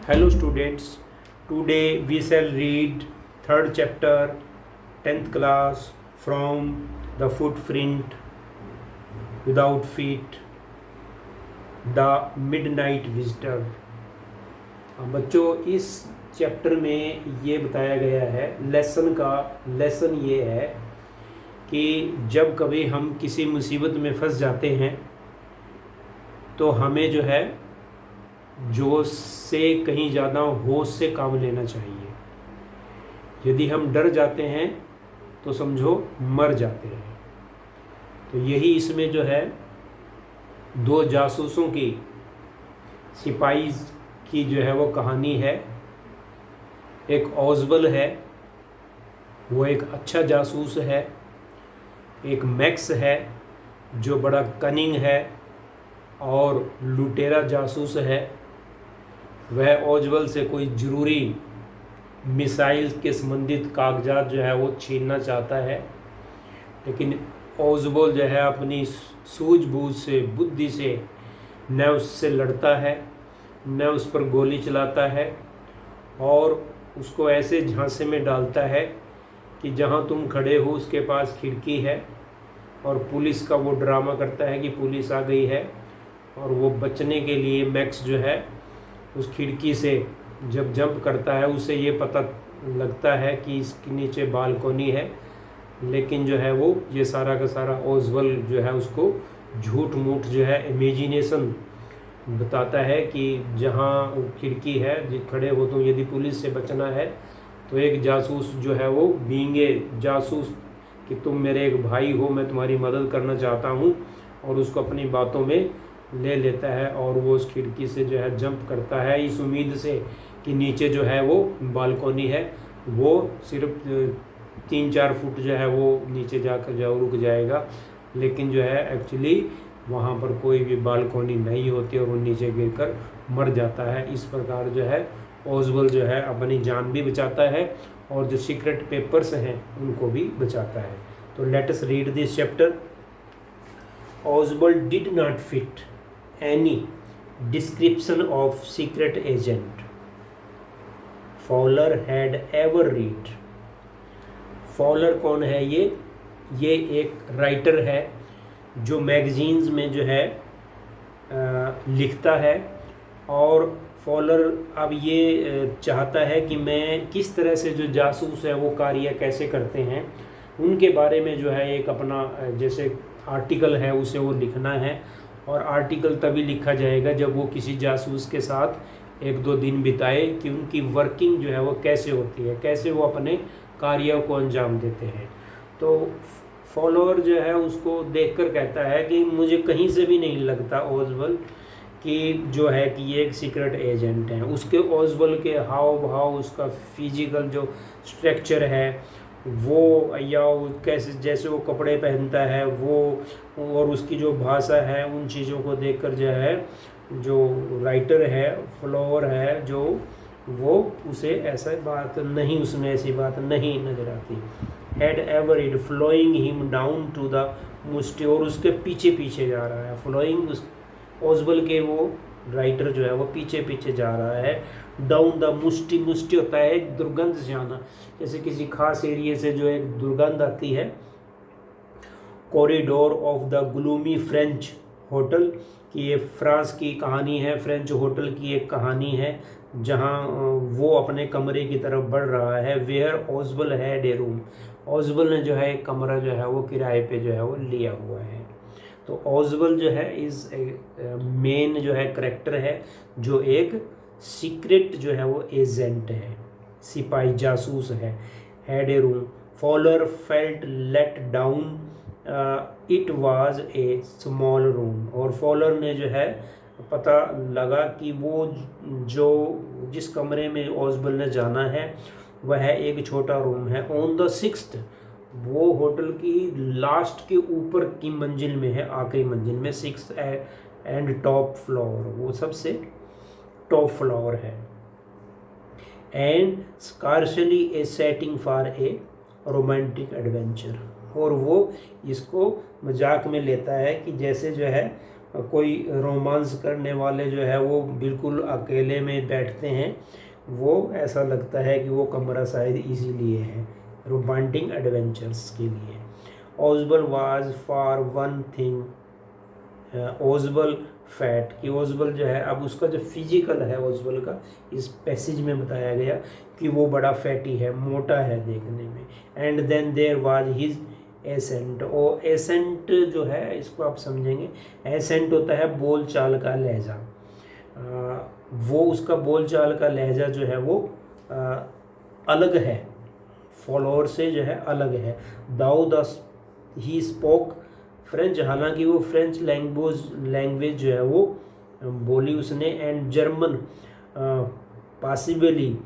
Hello students, today we shall read third chapter 10th class from the footprint without feet, the midnight visitor। बच्चों इस chapter में ये बताया गया है, लेसन ये है कि जब कभी हम किसी मुसीबत में फंस जाते हैं तो हमें जो है जोश से कहीं ज़्यादा होश से काम लेना चाहिए। यदि हम डर जाते हैं तो समझो मर जाते हैं। तो यही इसमें जो है दो जासूसों की, सिपाही की जो है वो कहानी है। एक ऑजबल है, वो एक अच्छा जासूस है। एक मैक्स है जो बड़ा कनिंग है और लुटेरा जासूस है। वह ओजवल से कोई ज़रूरी मिसाइल के संबंधित कागजात जो है वो छीनना चाहता है, लेकिन ओजबल जो है अपनी सूझबूझ से, बुद्धि से न उससे लड़ता है न उस पर गोली चलाता है और उसको ऐसे झांसे में डालता है कि जहां तुम खड़े हो उसके पास खिड़की है और पुलिस का वो ड्रामा करता है कि पुलिस आ गई है। और वो बचने के लिए मैक्स जो है उस खिड़की से जब जंप करता है उसे ये पता लगता है कि इसके नीचे बालकोनी है, लेकिन जो है वो ये सारा का सारा ओजवल जो है उसको झूठ मूठ जो है इमेजिनेशन बताता है कि जहाँ खिड़की है खड़े हो तो यदि पुलिस से बचना है। तो एक जासूस जो है वो बींगे जासूस कि तुम मेरे एक भाई हो, मैं तुम्हारी मदद करना चाहता हूँ, और उसको अपनी बातों में ले लेता है और वो उस खिड़की से जो है जंप करता है इस उम्मीद से कि नीचे जो है वो बालकोनी है। वो सिर्फ 3-4 फुट जो है वो नीचे जाकर जो रुक जाएगा, लेकिन जो है एक्चुअली वहाँ पर कोई भी बालकोनी नहीं होती और वो नीचे गिरकर मर जाता है। इस प्रकार जो है ओजवल जो है अपनी जान भी बचाता है और जो सीक्रेट पेपर्स हैं उनको भी बचाता है। तो let us read this chapter. Oswald did not fit any description of secret agent Fowler had ever read। Fowler कौन है? ये एक राइटर है जो मैगजीन्स में जो है लिखता है। और फॉलर अब ये चाहता है कि मैं किस तरह से जो जासूस है वो कार्य कैसे करते हैं उनके बारे में जो है एक अपना जैसे आर्टिकल है उसे वो लिखना है। और आर्टिकल तभी लिखा जाएगा जब वो किसी जासूस के साथ 1-2 दिन बिताए कि उनकी वर्किंग जो है वो कैसे होती है, कैसे वो अपने कार्यों को अंजाम देते हैं। तो फॉलोअर जो है उसको देखकर कहता है कि मुझे कहीं से भी नहीं लगता ओजवल कि जो है कि ये एक सीक्रेट एजेंट है। उसके ओजवल के हाव भाव, उसका फिजिकल जो स्ट्रक्चर है वो, या कैसे जैसे वो कपड़े पहनता है वो, और उसकी जो भाषा है, उन चीज़ों को देखकर जो है जो राइटर है फ्लोवर है जो वो उसे ऐसा बात नहीं, उसमें ऐसी बात नहीं नजर आती। Had ever it flowing him down to the musty, और उसके पीछे पीछे जा रहा है। फ्लोइंग उस ओजबल के वो राइटर जो है वो पीछे पीछे जा रहा है। डाउन द मुस्टी, मुस्टी होता है दुर्गंध से आना, जैसे किसी खास एरिए से जो एक दुर्गंध आती है। Corridor of the gloomy French hotel, कि ये फ्रांस की कहानी है, फ्रेंच होटल की एक कहानी है जहाँ वो अपने कमरे की तरफ बढ़ रहा है। वेयर ओजबल हैड ए रूम, ओजबल ने जो है एक कमरा जो है वो किराए पे जो है वो लिया हुआ है। तो ओजबल जो है इस मेन जो है करेक्टर है जो एक सीक्रेट जो है वो एजेंट है, सिपाही जासूस है। Had a room, Fowler felt let down, it was a small room, और फॉलर ने जो है पता लगा कि वो जो जिस कमरे में ओजबल ने जाना है वह एक छोटा रूम है। ऑन द 6th, वो होटल की लास्ट के ऊपर की मंजिल में है, आखिरी मंजिल में, 6th एंड टॉप फ्लोर, वो सबसे टॉप फ्लोर है। And scarcely a setting for a romantic adventure, और वो इसको मजाक में लेता है कि जैसे जो है कोई रोमांस करने वाले जो है वो बिल्कुल अकेले में बैठते हैं, वो ऐसा लगता है कि वो कमरा शायद इसीलिए है, रोमांटिक एडवेंचर्स के लिए। Ausable was for one thing, Ausable fat, कि ओजबल जो है, अब उसका जो फिजिकल है ओजबल का इस पैसेज में बताया गया कि वो बड़ा फैटी है, मोटा है देखने में। And then there was his accent, और एसेंट जो है इसको आप समझेंगे, एसेंट होता है बोल चाल का लहजा, वो उसका बोल चाल का लहजा जो है वो अलग है, फॉलोअर से जो है अलग है। दाऊ द ही स्पोक फ्रेंच, हालांकि वो फ्रेंच लैंग्वेज जो है वो बोली उसने, एंड जर्मन पॉसिबली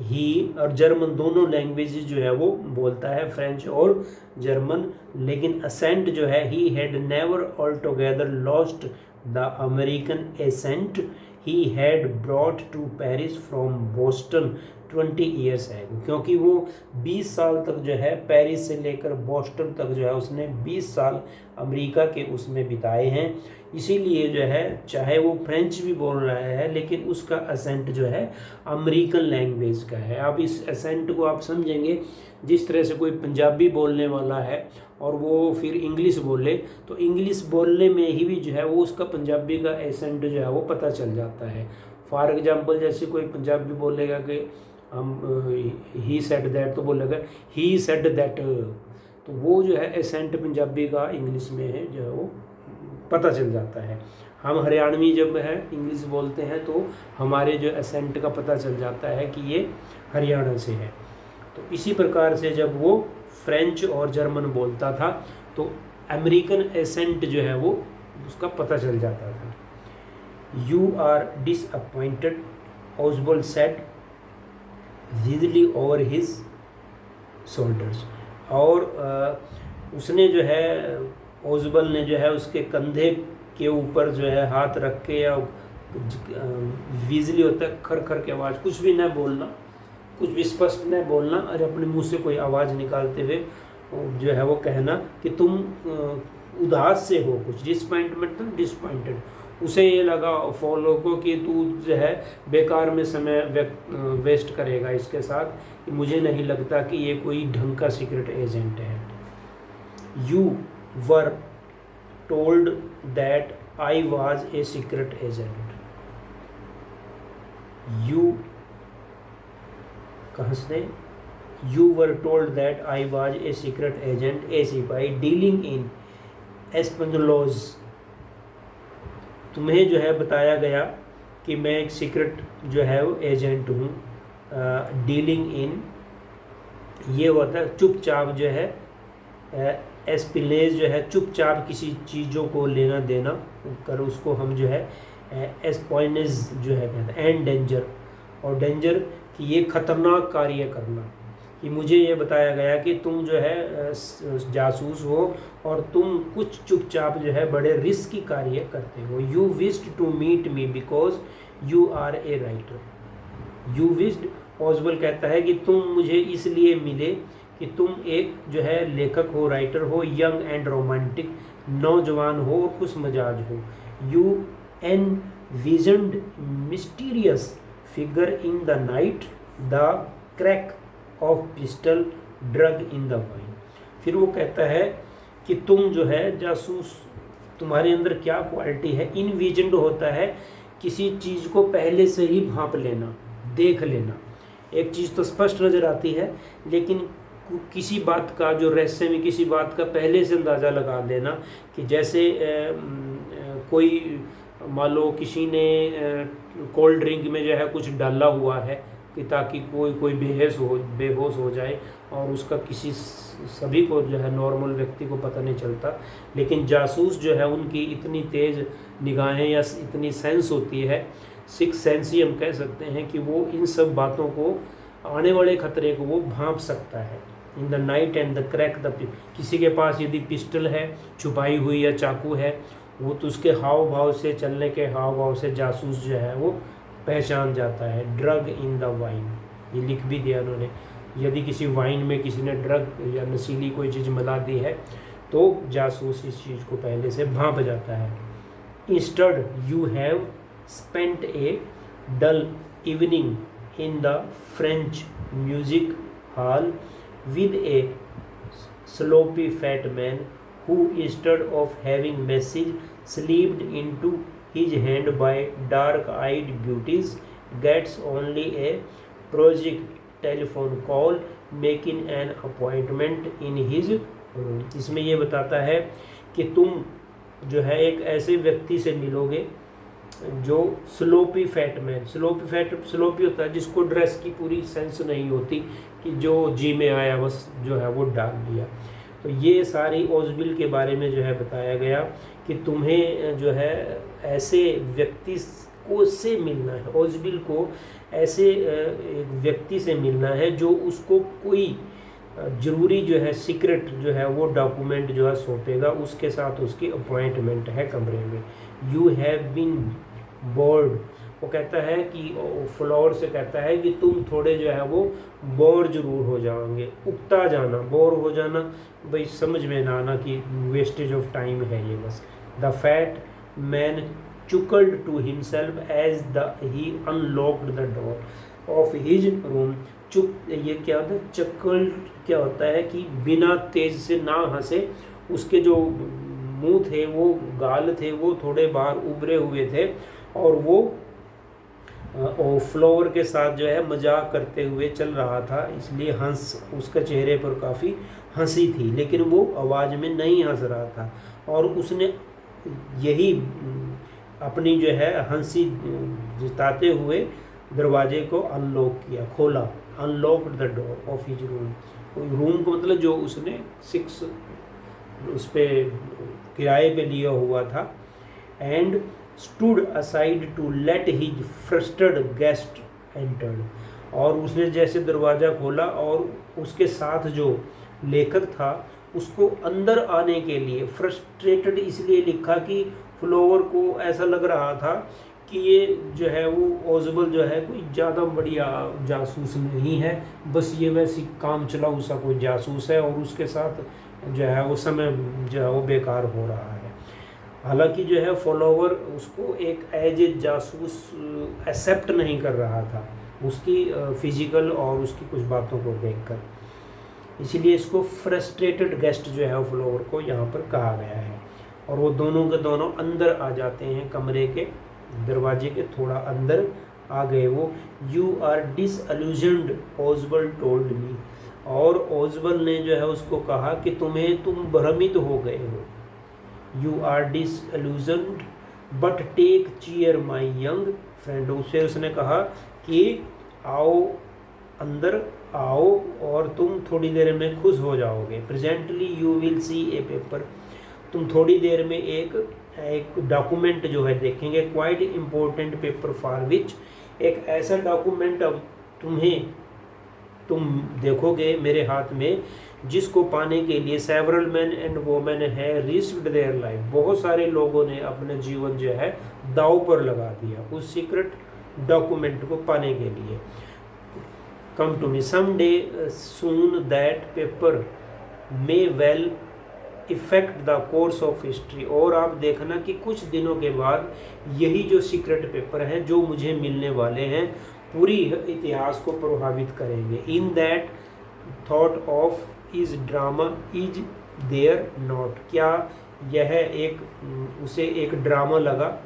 ही, और जर्मन दोनों लैंग्वेजेस जो है वो बोलता है, फ्रेंच और जर्मन। लेकिन असेंट जो है, he had never all together lost the American accent he had brought to Paris from Boston 20 years है, क्योंकि वो 20 साल तक जो है पेरिस से लेकर बोस्टन तक जो है उसने 20 साल अमेरिका के उसमें बिताए हैं। इसीलिए जो है चाहे वो फ्रेंच भी बोल रहा है लेकिन उसका एसेंट जो है अमेरिकन लैंग्वेज का है। अब इस एसेंट को आप समझेंगे, जिस तरह से कोई पंजाबी बोलने वाला है और वो फिर इंग्लिश बोले, तो इंग्लिश बोलने में ही भी जो है वो उसका पंजाबी का एसेंट जो है वो पता चल जाता है। फॉर एग्जांपल जैसे कोई पंजाबी बोलेगा कि हम ही सेड दैट, तो बोलेगा ही सेड दैट, तो वो जो है एसेंट पंजाबी का इंग्लिश में है जो है वो पता चल जाता है। हम हरियाणवी जब है इंग्लिश बोलते हैं तो हमारे जो एसेंट का पता चल जाता है कि ये हरियाणा से है। तो इसी प्रकार से जब वो फ्रेंच और जर्मन बोलता था तो अमेरिकन एसेंट जो है वो उसका पता चल जाता था। यू आर डिसअपॉइंटेड, ओसबोल्ड सेड विजली ओवर हिज शोल्डर्स, और उसने जो है ओसबल ने जो है उसके कंधे के ऊपर जो है हाथ रख के, या विजली होता है खर खर की आवाज़, कुछ भी न बोलना, कुछ भी स्पष्ट न बोलना, और अपने मुंह से कोई आवाज़ निकालते हुए जो है वो कहना कि तुम उदास से हो, कुछ डिसपॉइंटेड। उसे ये लगा फॉलो को कि तू जो है बेकार में समय वेस्ट करेगा इसके साथ, कि मुझे नहीं लगता कि ये कोई ढंग का सीक्रेट एजेंट है। You were told that I was a secret agent. You कहाँ से? You were told that I was a secret agent, a सिपाही डीलिंग इन एस्पेंजलोज। तुम्हें जो है बताया गया कि मैं एक सीक्रेट जो है वो एजेंट हूँ। डीलिंग इन ये होता है चुपचाप जो है, एस्पिलेज जो है चुपचाप किसी चीज़ों को लेना देना कर, उसको हम जो है एस्पॉइनेज जो है कहते हैं। एंड डेंजर, और डेंजर कि ये खतरनाक कार्य करना, कि मुझे ये बताया गया कि तुम जो है जासूस हो और तुम कुछ चुपचाप जो है बड़े रिस्की कार्य करते हो। You wished to meet me because you are a writer. You wished, Ausable कहता है कि तुम मुझे इसलिए मिले कि तुम एक जो है लेखक हो, राइटर हो, यंग एंड रोमांटिक, नौजवान हो और खुश मजाज हो। You envisioned mysterious figure in the night, the crack of pistol, drug in the wine. फिर वो कहता है कि तुम जो है जासूस, तुम्हारे अंदर क्या क्वालिटी है? इनविजन्ड होता है किसी चीज़ को पहले से ही भांप लेना, देख लेना। एक चीज़ तो स्पष्ट नज़र आती है लेकिन किसी बात का जो रहस्य में किसी बात का पहले से अंदाज़ा लगा लेना, कि जैसे कोई मान लो किसी ने कोल्ड ड्रिंक में जो है कुछ डाला हुआ है कि ताकि कोई बेहोश हो जाए, और उसका किसी सभी को जो है नॉर्मल व्यक्ति को पता नहीं चलता। लेकिन जासूस जो है उनकी इतनी तेज़ निगाहें या इतनी सेंस होती है, सिक्स सेंस ही हम कह सकते हैं, कि वो इन सब बातों को, आने वाले खतरे को वो भांप सकता है। इन the night and the crack the, किसी के पास यदि पिस्टल है छुपाई हुई या चाकू है, वो तो उसके हाव भाव से, चलने के हाव भाव से जासूस जो है वो पहचान जाता है। ड्रग इन द वाइन, ये लिख भी दिया उन्होंने, यदि किसी वाइन में किसी ने ड्रग या नशीली कोई चीज़ मिला दी है तो जासूस इस चीज़ को पहले से भांप जाता है। Instead, you have spent a dull evening in the French music hall with a sloppy fat man who, instead of having message slipped into his hand by dark-eyed beauties, gets only a project telephone call making an appointment in his room. इसमें ये बताता है कि तुम जो है एक ऐसे व्यक्ति से मिलोगे जो स्लोपी फैट मैन, स्लोपी होता है जिसको ड्रेस की पूरी सेंस नहीं होती, कि जो जी में आया बस जो है वो डाल दिया। तो ये सारी ओजबिल के बारे में जो है बताया गया कि तुम्हें जो है ऐसे व्यक्ति को से मिलना है, ओजबिल को ऐसे एक व्यक्ति से मिलना है जो उसको कोई ज़रूरी जो है सीक्रेट जो है वो डॉक्यूमेंट जो है सौंपेगा, उसके साथ उसकी अपॉइंटमेंट है कमरे में। यू हैव बीन बोर्ड, वो कहता है कि फ्लोर से कहता है कि तुम थोड़े जो है वो बोर जरूर हो जाओगे, उगता जाना, बोर हो जाना, भाई समझ में ना आना कि वेस्टेज ऑफ टाइम है ये बस। The fat man chuckled to himself as he unlocked the door of his room। चुप ये क्या होता है, चक्कल क्या होता है कि बिना तेज से ना हंसे, उसके जो मुंह थे वो गाल थे वो थोड़े बाहर उभरे हुए थे और वो फ्लोवर के साथ जो है मजाक करते हुए चल रहा था, इसलिए उसके चेहरे पर काफ़ी हंसी थी, लेकिन वो आवाज़ में नहीं हंस रहा था। और उसने यही अपनी जो है हंसी जिताते हुए दरवाजे को अनलॉक किया, खोला, unlocked the door of his room. Room को मतलब जो उसने 6 उस पर किराए पे लिया हुआ था। And stood aside to let his frustrated guest entered, और उसने जैसे दरवाज़ा खोला और उसके साथ जो लेखक था उसको अंदर आने के लिए, फ्रस्ट्रेटेड इसलिए लिखा कि फ्लोवर को ऐसा लग रहा था कि ये जो है वो ओजबल जो है कोई ज़्यादा बढ़िया जासूस नहीं है, बस ये वैसी काम चलाऊ सा कोई जासूस है और उसके साथ जो है वो समय जो है वो बेकार हो रहा है। हालांकि जो है फॉलोवर उसको एक एज ए जासूस एक्सेप्ट नहीं कर रहा था उसकी फिजिकल और उसकी कुछ बातों को देखकर, इसीलिए इसको फ्रस्ट्रेटेड गेस्ट जो है फ्लोवर को यहाँ पर कहा गया है। और वो दोनों के दोनों अंदर आ जाते हैं, कमरे के दरवाजे के थोड़ा अंदर आ गए वो। यू आर डिसअल्यूजन्ड ओजबल टोल्ड मी, और ओजबल ने जो है उसको कहा कि तुम भ्रमित हो गए हो। You are disillusioned but take cheer my young friend, उसे उसने कहा कि आओ अंदर आओ और तुम थोड़ी देर में खुश हो जाओगे। Presently you will see A paper, तुम थोड़ी देर में एक डॉक्यूमेंट जो है देखेंगे, quite important paper for which, एक ऐसा डॉक्यूमेंट अब तुम देखोगे मेरे हाथ में जिसको पाने के लिए सेवरल मैन एंड वोमेन है रिस्क्ड देयर लाइफ, बहुत सारे लोगों ने अपने जीवन जो है दांव पर लगा दिया उस सीक्रेट डॉक्यूमेंट को पाने के लिए। Come to me some day soon that paper may well affect the course of history, और आप देखना कि कुछ दिनों के बाद यही जो सीक्रेट पेपर हैं जो मुझे मिलने वाले हैं पूरी इतिहास को प्रभावित करेंगे। In that thought of is drama is there not, क्या यह उसे एक ड्रामा लगा।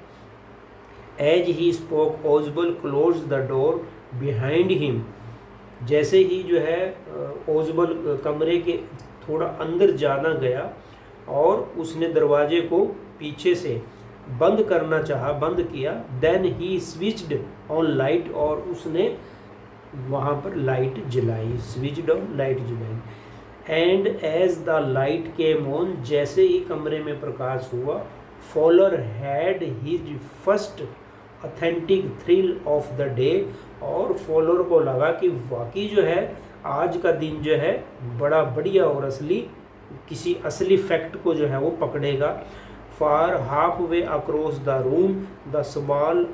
As he spoke Ausable closed the door behind him, जैसे ही जो है ओजबल कमरे के थोड़ा अंदर जाना गया और उसने दरवाजे को पीछे से बंद करना चाहा, बंद किया। Then he switched on light, और उसने वहाँ पर लाइट जलाई, स्विच्ड ऑन लाइट जलाई। And as the light came on, जैसे ही कमरे में प्रकाश हुआ, Fowler had his first authentic thrill of the day, और फॉलोअर को लगा कि वाकई जो है आज का दिन जो है बड़ा बढ़िया और किसी असली फैक्ट को जो है वो पकड़ेगा। For half way across the room the small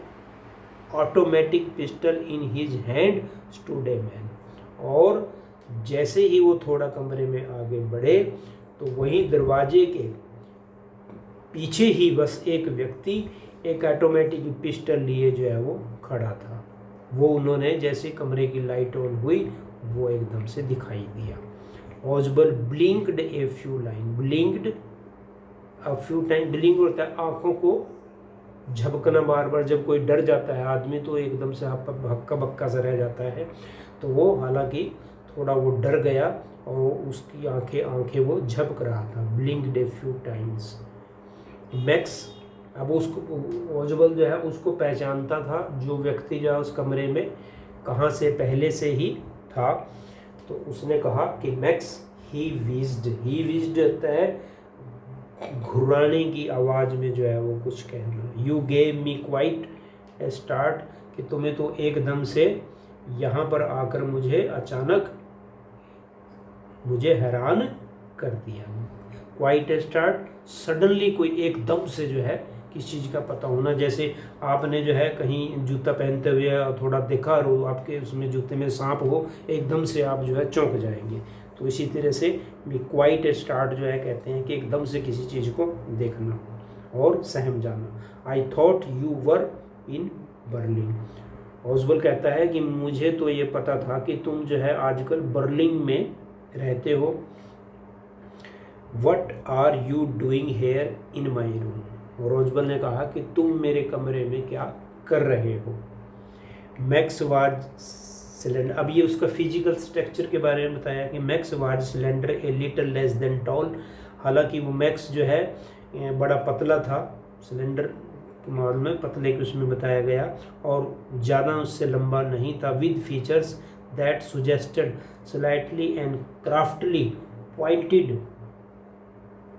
automatic pistol in his hand stood a man, और जैसे ही वो थोड़ा कमरे में आगे बढ़े तो वहीं दरवाजे के पीछे ही बस एक व्यक्ति एक ऑटोमेटिक पिस्टल लिए जो है वो खड़ा था। वो उन्होंने जैसे कमरे की लाइट ऑन हुई वो एकदम से दिखाई दिया। Ausable blinked a few line, blinked a few time, blink होता है आंखों को झपकना बार बार। जब कोई डर जाता है आदमी तो एकदम से हक्का बक्का सा रह जाता है, तो वो हालांकि थोड़ा वो डर गया और उसकी आंखें वो झपक रहा था। ब्लिंक्ड ए फ्यू टाइम्स। मैक्स अब उसको ओजबल जो है उसको पहचानता था जो व्यक्ति जो है उस कमरे में कहाँ से पहले से ही था। तो उसने कहा कि मैक्स ही विज्ड होता है घुराने की आवाज़ में जो है वो कुछ कहना। You gave me quite a start, कि तुम्हें तो एकदम से यहाँ पर आकर मुझे अचानक मुझे हैरान कर दिया। क्वाइट ए स्टार्ट, सडनली कोई एकदम से जो है किस चीज़ का पता होना। जैसे आपने जो है कहीं जूता पहनते हुए थोड़ा देखा और आपके उसमें जूते में सांप हो, एकदम से आप जो है चौंक जाएंगे। तो इसी तरह से क्वाइट ए स्टार्ट जो है कहते हैं कि एकदम से किसी चीज़ को देखना और सहम जाना। I thought you were in Berlin. Ausable कहता है कि मुझे तो ये पता था कि तुम जो है आजकल बर्लिन में रहते हो। What are you doing here in my room. और ओजबल ने कहा कि तुम मेरे कमरे में क्या कर रहे हो। मैक्स वाज सिलेंडर, अब ये उसका फिजिकल स्ट्रक्चर के बारे में बताया कि Max was slender a little less than tall. हालांकि वो मैक्स जो है बड़ा पतला था, सिलेंडर के मामले में पतले के उसमें बताया गया, और ज़्यादा उससे लंबा नहीं था। With features that suggested slightly and craftily pointed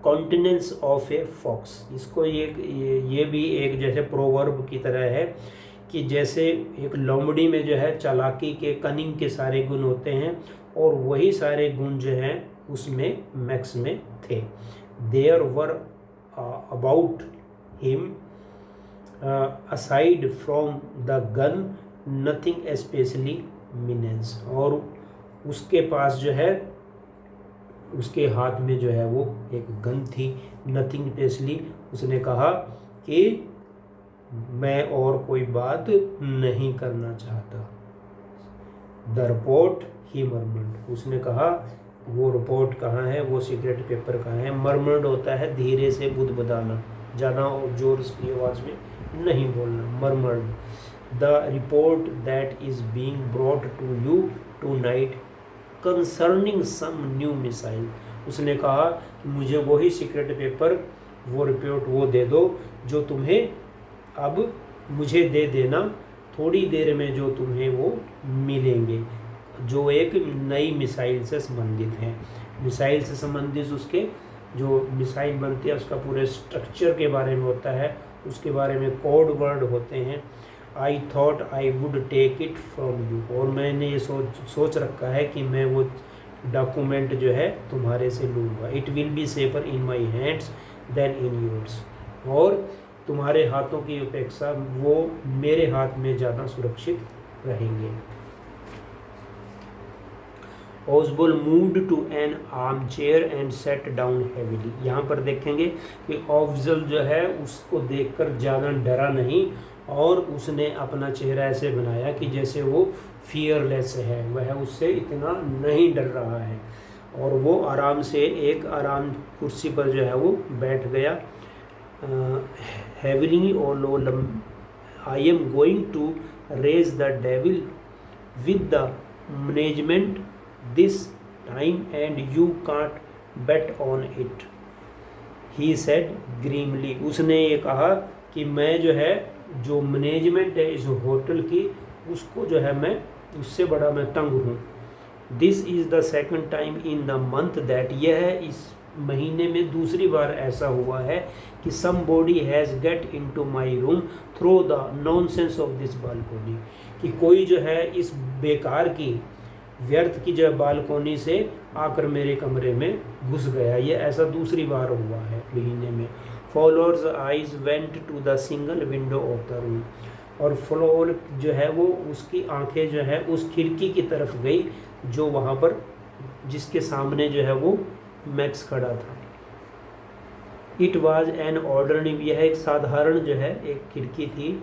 countenance of a fox. इसको ये भी एक जैसे प्रोवर्ब की तरह है कि जैसे एक लोमड़ी में जो है चालाकी के, कनिंग के सारे गुण होते हैं, और वही सारे गुण जो हैं उसमें मैक्स में थे। There were about him aside from the gun nothing specially menacing. और उसके पास जो है उसके हाथ में जो है वो एक गन थी, नथिंग स्पेशली। उसने कहा कि मैं और कोई बात नहीं करना चाहता। द रिपोर्ट ही मर्मर्ड, उसने कहा वो रिपोर्ट कहाँ है, वो सीक्रेट पेपर कहाँ है। मर्मर्ड होता है धीरे से बुदबुदाना, ज़्यादा जोर की आवाज़ में नहीं बोलना। Murmured the report that is being brought to you tonight concerning some new missile. उसने कहा कि मुझे वही सीक्रेट पेपर, वो रिपोर्ट वो दे दो जो तुम्हें अब मुझे दे देना थोड़ी देर में, जो तुम्हें वो मिलेंगे, जो एक नई मिसाइल से संबंधित हैं। मिसाइल से संबंधित उसके जो मिसाइल बनती है उसका पूरे स्ट्रक्चर के बारे में होता है, उसके बारे में कोड वर्ड होते हैं। I thought I would take it from you, और मैंने ये सोच रखा है कि मैं वो डॉक्यूमेंट जो है तुम्हारे से लूँगा। It will be safer in my hands than in yours, और तुम्हारे हाथों की अपेक्षा वो मेरे हाथ में ज़्यादा सुरक्षित रहेंगे। Ausable moved to an arm chair and set down heavily. यहाँ पर देखेंगे कि ओजबल जो है उसको देखकर ज़्यादा डरा नहीं, और उसने अपना चेहरा ऐसे बनाया कि जैसे वो फियरलेस है, वह उससे इतना नहीं डर रहा है, और वो आराम से एक आराम कुर्सी पर जो है वो बैठ गया। हैविली और लो, I am going to raise the devil with the management this time and you can't bet on it, he said grimly. उसने ये कहा कि मैं जो है जो मैनेजमेंट है इस होटल की, उसको जो है मैं उससे बड़ा मैं तंग हूँ। This is the second time in the month that, यह है इस महीने में दूसरी बार ऐसा हुआ है कि somebody has get into my room through the nonsense of this balcony, कि कोई जो है इस बेकार की व्यर्थ की जो है बालकोनी से आकर मेरे कमरे में घुस गया। ये ऐसा दूसरी बार हुआ है महीने में। Followers eyes went to the single window of the room, और फ्लोर जो है वो उसकी आंखें जो है उस खिड़की की तरफ गई जो वहाँ पर जिसके सामने जो है वो मैक्स खड़ा था। इट वॉज एन ऑर्डरली, यह एक साधारण जो है एक खिड़की थी,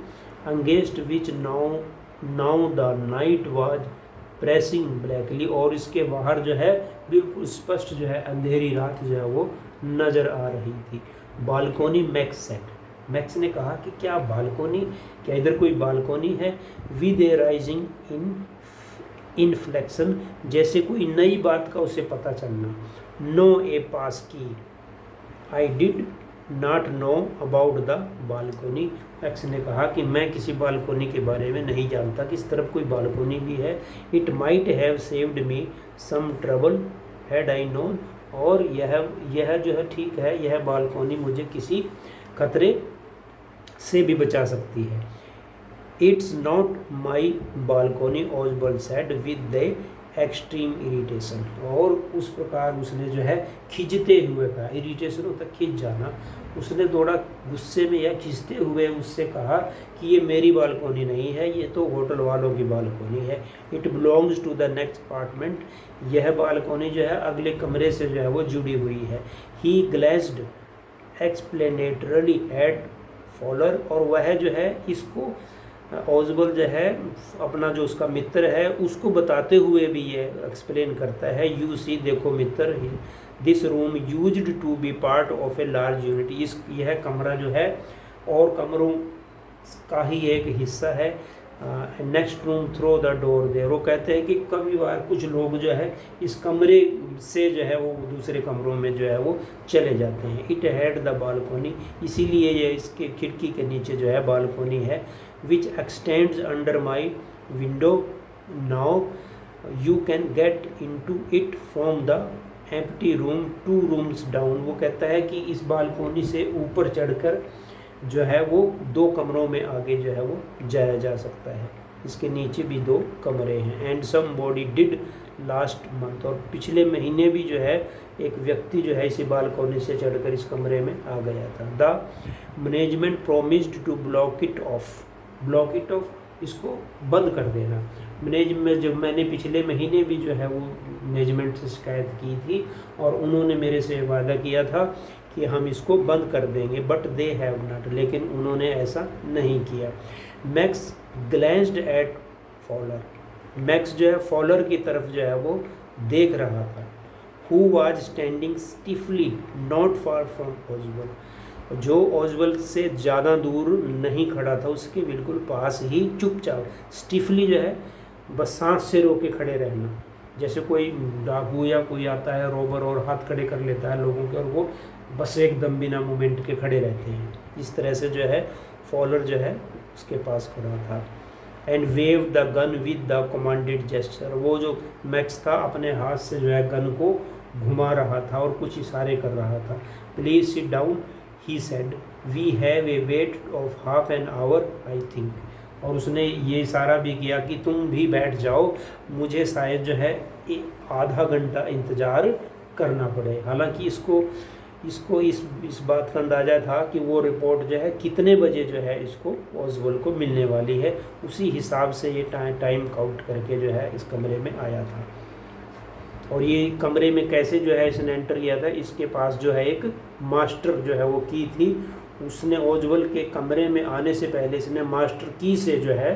against which now the night was pressing blackly, और इसके बाहर जो है बिल्कुल स्पष्ट जो है अंधेरी रात जो है वो नज़र आ रही थी। बालकोनी, मैक्स सेड, मैक्स ने कहा कि क्या बालकोनी, क्या इधर कोई बालकोनी है? विद ए राइजिंग इनफ्लेक्शन, जैसे कोई नई बात का उसे पता चलना। नो ए पास की, I did not know about the balcony, max ने कहा कि मैं किसी बालकोनी के बारे में नहीं जानता कि इस तरफ कोई बालकोनी भी है। It might have saved me some trouble had I known, और यह जो है ठीक है, यह बालकोनी मुझे किसी खतरे से भी बचा सकती है। It's not my balcony, Osborne said with the extreme irritation, और उस प्रकार उसने जो है खिंचते हुए कहा, इरिटेशन होता खिंच जाना, उसने थोड़ा गुस्से में या खिंचते हुए उससे कहा कि ये मेरी बालकोनी नहीं है, ये तो होटल वालों की बालकोनी है। It belongs to the next apartment, यह बालकोनी जो है अगले कमरे से जो है वो जुड़ी हुई है। ही ग्लेज्ड एक्सप्लेनेटरली एट फॉलर, और वह जो है इसको ओसबर्न जो है अपना जो उसका मित्र है उसको बताते हुए भी ये एक्सप्लेन करता है। यू सी, देखो मित्र, this room used to be part of a large unit, यह कमरा जो है और कमरों का ही एक हिस्सा है। Next room through the door there, वो कहते हैं कि कभी बार कुछ लोग जो है इस कमरे से जो है वो दूसरे कमरों में जो है वो चले जाते हैं। इट हैड द बालकोनी, इसीलिए ये इसके खिड़की के नीचे जो है बालकोनी है। विच x tends under my window, now you can get into it from the empty room 2 rooms down, वो कहता है कि इस बालकोनी से ऊपर चढ़कर जो है वो 2 कमरों में आगे जो है वो जाया जा सकता है। इसके नीचे भी 2 कमरे हैं। And somebody did last month, और पिछले महीने भी जो है एक व्यक्ति जो है इसी बालकोनी से चढ़कर इस कमरे में आ गया था। The management promised to block it off, block it off, इसको बंद कर देना। मैनेजमेंट, जब मैंने पिछले महीने भी जो है वो मैनेजमेंट से शिकायत की थी और उन्होंने मेरे से वादा किया था कि हम इसको बंद कर देंगे, बट दे हैव नॉट, लेकिन उन्होंने ऐसा नहीं किया। Max glanced eight faller, max जो है फॉलर की तरफ जो है वो देख रहा था। Who was standing stiffly not far from Osborne, जो ओसबर्न से ज़्यादा दूर नहीं खड़ा था, उसके बिल्कुल पास ही चुपचाप, स्टिफली जो है बस सांस से रोके खड़े रहना, जैसे कोई डाकू या कोई आता है रोबर और हाथ खड़े कर लेता है लोगों के और वो बस एकदम बिना मूवमेंट के खड़े रहते हैं, इस तरह से जो है फॉलर जो है उसके पास खड़ा था। And wave the gun with the commanded gesture, वो जो मैक्स था अपने हाथ से जो है गन को घुमा रहा था और कुछ इशारे कर रहा था। Please sit down he said, we have a wait of half an hour I think, और उसने ये इशारा भी किया कि तुम भी बैठ जाओ, मुझे शायद जो है आधा घंटा इंतज़ार करना पड़े। हालांकि इसको इस बात का अंदाज़ा था कि वो रिपोर्ट जो है कितने बजे जो है इसको ओसबर्न को मिलने वाली है, उसी हिसाब से ये टाइम काउंट करके जो है इस कमरे में आया था। और ये कमरे में कैसे जो है इसने एंटर किया था, इसके पास जो है एक मास्टर जो है वो की थी, उसने ओसबर्न के कमरे में आने से पहले इसने मास्टर की से जो है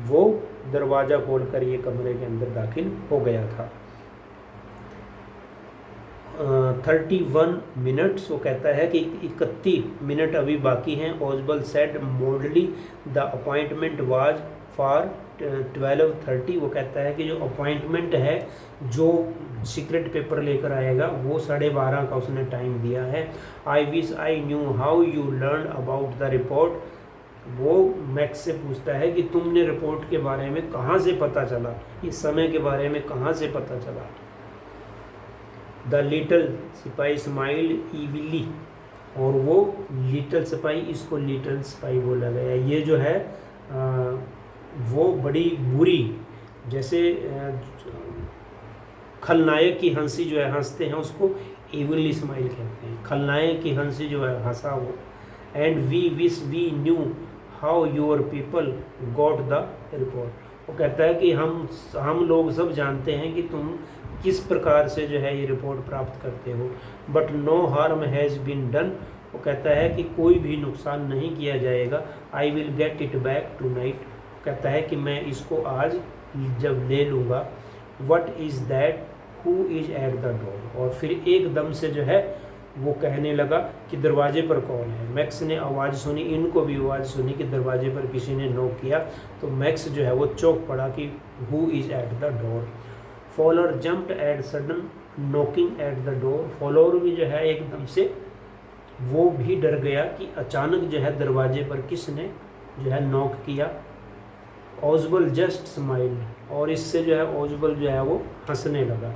वो दरवाज़ा खोलकर ये कमरे के अंदर दाखिल हो गया था। 31 मिनट्स, वो कहता है कि 31 मिनट अभी बाकी हैं। ओसबर्न सेड मोडली द अपॉइंटमेंट वाज फॉर 12:30, वो कहता है कि जो अपॉइंटमेंट है, जो सीक्रेट पेपर लेकर आएगा, वो 12:30 का उसने टाइम दिया है। I wish I knew how you learn about the report, वो मैक्स से पूछता है कि तुमने रिपोर्ट के बारे में कहाँ से पता चला, इस समय के बारे में कहाँ से पता चला। द लिटल सिपाही स्माइल इविली, और वो लिटल सिपाही, इसको लिटल सिपाही बोला गया। ये जो है वो बड़ी बुरी, जैसे खलनायक की हंसी जो है हंसते हैं उसको इविली स्माइल कहते हैं, खलनायक की हंसी जो है हंसा वो। And we wish we knew how your people got the report, वो कहता है कि हम लोग सब जानते हैं कि तुम किस प्रकार से जो है ये रिपोर्ट प्राप्त करते हो, but no harm has been done. वो कहता है कि कोई भी नुकसान नहीं किया जाएगा। I will get it back tonight. कहता है कि मैं इसको आज जब ले लूँगा। What is that, who is at the door. और फिर एकदम से जो है वो कहने लगा कि दरवाजे पर कौन है। मैक्स ने आवाज़ सुनी, इनको भी आवाज़ सुनी कि दरवाजे पर किसी ने नॉक किया। तो मैक्स जो है वो चौंक पड़ा कि who is at the door. Follower jumped eight sudden knocking at the door. Follower भी जो है एकदम से वो भी डर गया कि अचानक जो है दरवाजे पर किसने जो है नॉक किया। ऑजबल जस्ट स्माइल्ड, और इससे जो है ऑजबल जो है वो हंसने लगा।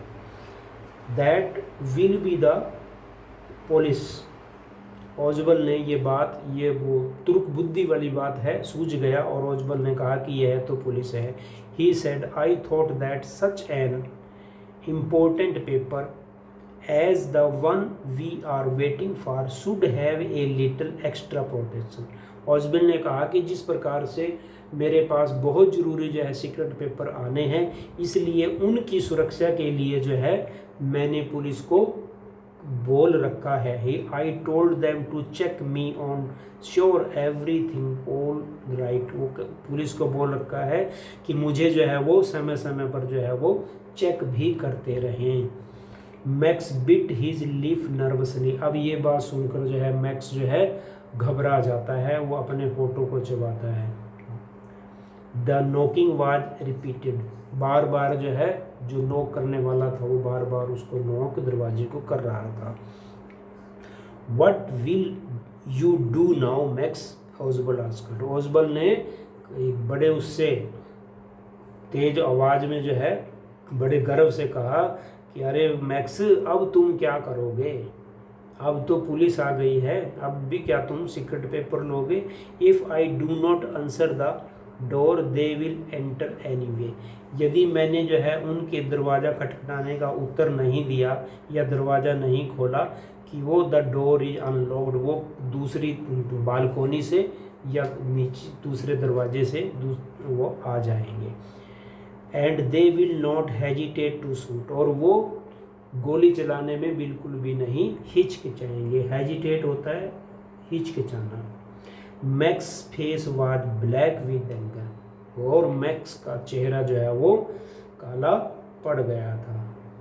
That will be the police. Ausable ने ये बात, ये वो तुर्क बुद्धि वाली बात है, सूझ गया। और ऑजबल ने कहा कि यह तो पुलिस है। He said I thought that such an important paper as the one we are waiting for should have a little extra protection. Ausable ने कहा कि जिस प्रकार से मेरे पास बहुत ज़रूरी जो है सीक्रेट पेपर आने हैं, इसलिए उनकी सुरक्षा के लिए जो है मैंने पुलिस को बोल रखा है। I told them to check me on sure everything all right. वो पुलिस को बोल रखा है कि मुझे जो है वो समय समय पर जो है वो चेक भी करते रहें। Max bit his lip nervously. अब ये बात सुनकर जो है मैक्स जो है घबरा जाता है, वो अपने होठों को चबाता है। The knocking was repeated. बार बार जो है जो नॉक करने वाला था वो बार बार उसको नॉक दरवाजे को कर रहा था। What will you do now Max, Ausable asked. Ausable ने एक बड़े उससे तेज आवाज में जो है बड़े गर्व से कहा कि अरे मैक्स, अब तुम क्या करोगे? अब तो पुलिस आ गई है, अब भी क्या तुम सीक्रेट पेपर लोगे? If I do not answer the door they will enter anyway. यदि मैंने जो है उनके दरवाज़ा खटखटाने का उत्तर नहीं दिया या दरवाज़ा नहीं खोला कि वो द डोर इज अनलॉक्ड, वो दूसरी बालकोनी से या नीचे दूसरे दरवाजे से वो आ जाएंगे। And they will not hesitate to shoot, और वो गोली चलाने में बिल्कुल भी नहीं हिचकिचाएंगे। हेजिटेट होता है हिचकिचाना। Max face was black with anger, और मैक्स का चेहरा जो है वो काला पड़ गया था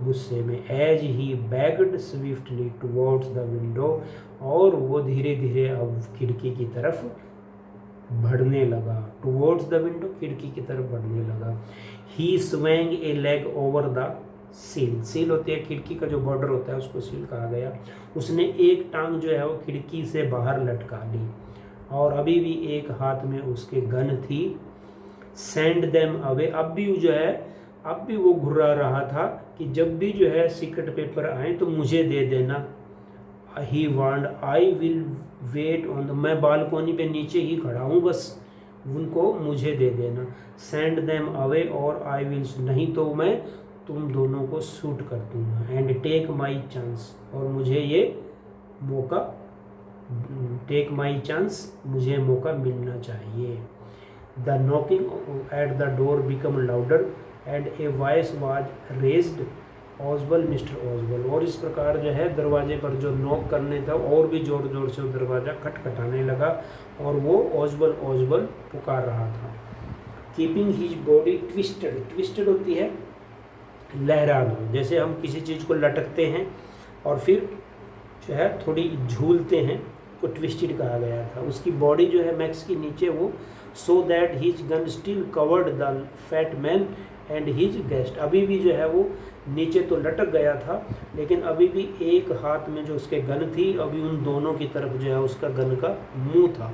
गुस्से में। As he backed swiftly towards the window, और वो धीरे धीरे अब खिड़की की तरफ बढ़ने लगा। टुवर्ड्स द विंडो, खिड़की की तरफ बढ़ने लगा। He swung a leg over the sill. Sill होती है खिड़की का जो बॉर्डर होता है, उसको सील कहा गया। उसने एक टांग जो है वो खिड़की से बाहर लटका ली, और अभी भी एक हाथ में उसके गन थी। सेंड देम अवे, अब भी जो है अब भी वो घुर्रा रहा था कि जब भी जो है सीक्रेट पेपर आए तो मुझे दे देना। He warned I will wait on the, मैं बालकोनी पे नीचे ही खड़ा हूँ, बस उनको मुझे दे देना। सेंड देम अवे और आई विल, नहीं तो मैं तुम दोनों को शूट कर दूंगा। एंड टेक माई चांस, और मुझे ये मौका, टेक माई चांस, मुझे मौका मिलना चाहिए। The knocking at the door become louder and a voice was raised, Ausable mister Ausable. और इस प्रकार जो है दरवाजे पर जो नॉक करने था और भी ज़ोर ज़ोर से दरवाज़ा खटखटाने लगा, और वो ऑजबल ऑजबल पुकार रहा था। Keeping his body twisted, twisted होती है लहराना, जैसे हम किसी चीज़ को लटकते हैं और फिर जो है थोड़ी झूलते हैं, को ट्विस्टेड कहा गया था। उसकी बॉडी जो है मैक्स की नीचे वो, so that his gun still covered the fat man and his guest. अभी भी जो है वो नीचे तो लटक गया था, लेकिन अभी भी एक हाथ में जो उसके गन थी, अभी उन दोनों की तरफ जो है उसका गन का मुंह था।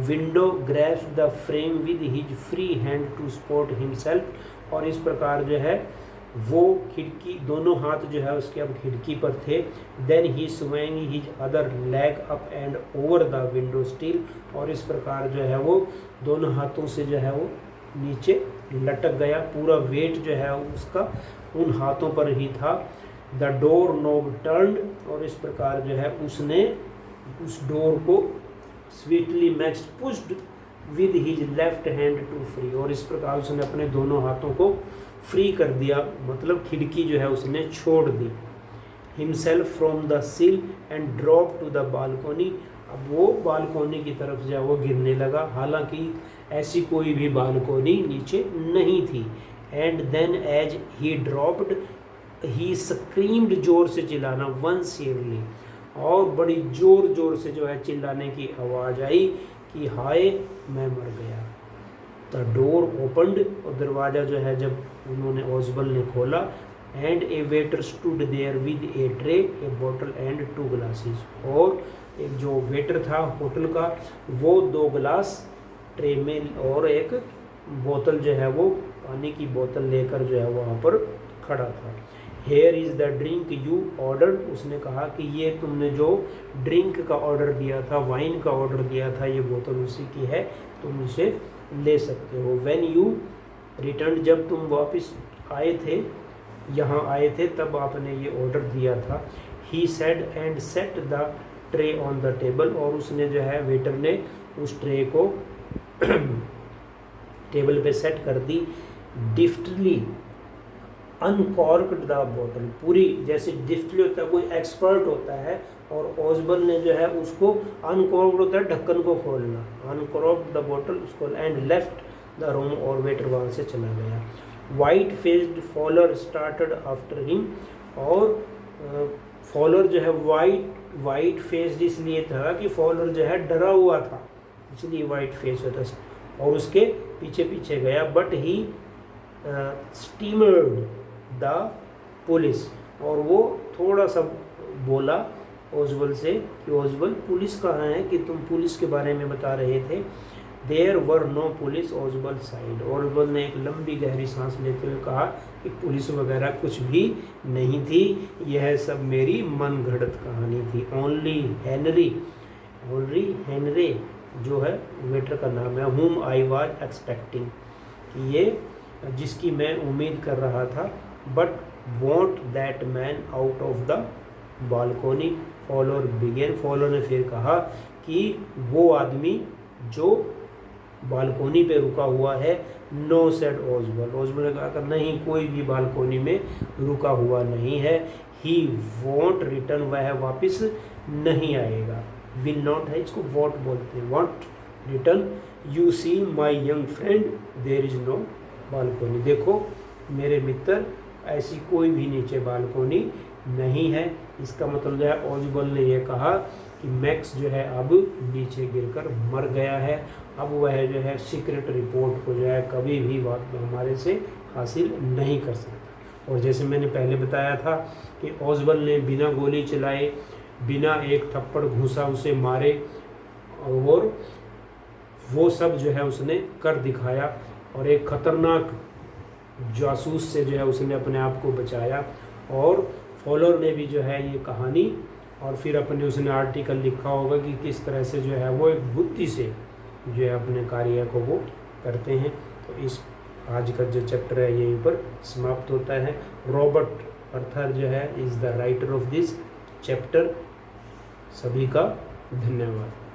Window grabs the frame with his free hand to support himself, और इस प्रकार जो है वो खिड़की, दोनों हाथ जो है उसके अब खिड़की पर थे। Then he swung his other leg up and over the window still, और इस प्रकार जो है वो दोनों हाथों से जो है वो नीचे लटक गया, पूरा वेट जो है उसका उन हाथों पर ही था। द डोर नॉब टर्न्ड, और इस प्रकार जो है उसने उस डोर को sweetly max pushed with his left hand to free, और इस प्रकार उसने अपने दोनों हाथों को फ्री कर दिया, मतलब खिड़की जो है उसने छोड़ दी। Himself from the sill and drop to the balcony, अब वो बालकोनी की तरफ जो है वो गिरने लगा, हालांकि ऐसी कोई भी बालकोनी नीचे नहीं थी। And then as he dropped he screamed, जोर से चिल्लाना, वंसियरली, और बड़ी जोर जोर से जो है चिल्लाने की आवाज़ आई कि हाय मैं मर गया। द डोर ओपनड, और दरवाज़ा जो है जब उन्होंने ओसबल ने खोला, and a waiter stood there with a tray a bottle and 2 glasses, और एक जो वेटर था होटल का वो 2 गिलास ट्रे में और एक बोतल जो है वो पानी की बोतल लेकर जो है वहाँ पर खड़ा था। Here is the drink you order, उसने कहा कि ये तुमने जो ड्रिंक का ऑर्डर दिया था, वाइन का ऑर्डर दिया था, ये बोतल उसी की है, तुम इसे ले सकते हो। व्हेन यू रिटर्न, जब तुम वापस आए थे, यहाँ आए थे, तब आपने ये ऑर्डर दिया था। He said and set the tray on the table, और उसने जो है वेटर ने उस ट्रे को टेबल पे सेट कर दी। डिफ्टली अनकॉर्क्ड द बॉटल, पूरी जैसे डिफ्टली होता है कोई एक्सपर्ट होता है, और ओसबल ने जो है उसको अनकॉर्क्ड होता है ढक्कन को खोलना, अनकॉर्क्ड द बॉटल उसको, एंड लेफ्ट द रूम, और वेटर वहाँ से चला गया। White faced follower started after him, और फॉलोअर जो है वाइट फेस्ड इसलिए था कि फॉलोअर जो है डरा हुआ था, इसलिए वाइट फेस होता है, और उसके पीछे पीछे गया। बट ही स्टीमर्ड द पुलिस, और वो थोड़ा सा बोला ओसबल से कि ओसबल पुलिस कहाँ है, कि तुम पुलिस के बारे में बता रहे थे। There were no police Ausable side, Ausable ने एक लंबी गहरी सांस लेते हुए कहा कि पुलिस वगैरह कुछ भी नहीं थी, यह सब मेरी मन घड़त कहानी थी। ओनली हेनरी जो है वेटर का नाम है, whom I was expecting, कि ये जिसकी मैं उम्मीद कर रहा था, but want that man out of the balcony, follower began, follower ने फिर कहा कि वो आदमी जो बालकोनी पे रुका हुआ है। नो सेड ओसबल ने कहा कि नहीं, कोई भी बालकोनी में रुका हुआ नहीं है। ही वॉन्ट रिटर्न, वह वापस नहीं आएगा। विल नॉट है, इसको वॉट बोलते हैं, want return. You see my young friend there is no balcony, देखो मेरे मित्र ऐसी कोई भी नीचे बालकोनी नहीं है। इसका मतलब है ओसबल ने यह कहा कि मैक्स जो है अब नीचे गिरकर मर गया है, अब वह जो है सीक्रेट रिपोर्ट को जो है कभी भी हमारे से हासिल नहीं कर सकता। और जैसे मैंने पहले बताया था कि ओसबल ने बिना गोली चलाए, बिना एक थप्पड़ घूसा उसे मारे, और वो सब जो है उसने कर दिखाया, और एक ख़तरनाक जासूस से जो है उसने अपने आप को बचाया। और फॉलोअर ने भी जो है ये कहानी, और फिर अपने उसने आर्टिकल लिखा होगा कि किस तरह से जो है वो एक बुद्धि से जो है अपने कार्य को वो करते हैं। तो इस आज का जो चैप्टर है यहीं पर समाप्त होता है। रॉबर्ट अर्थर जो है is the writer of this chapter. सभी का धन्यवाद।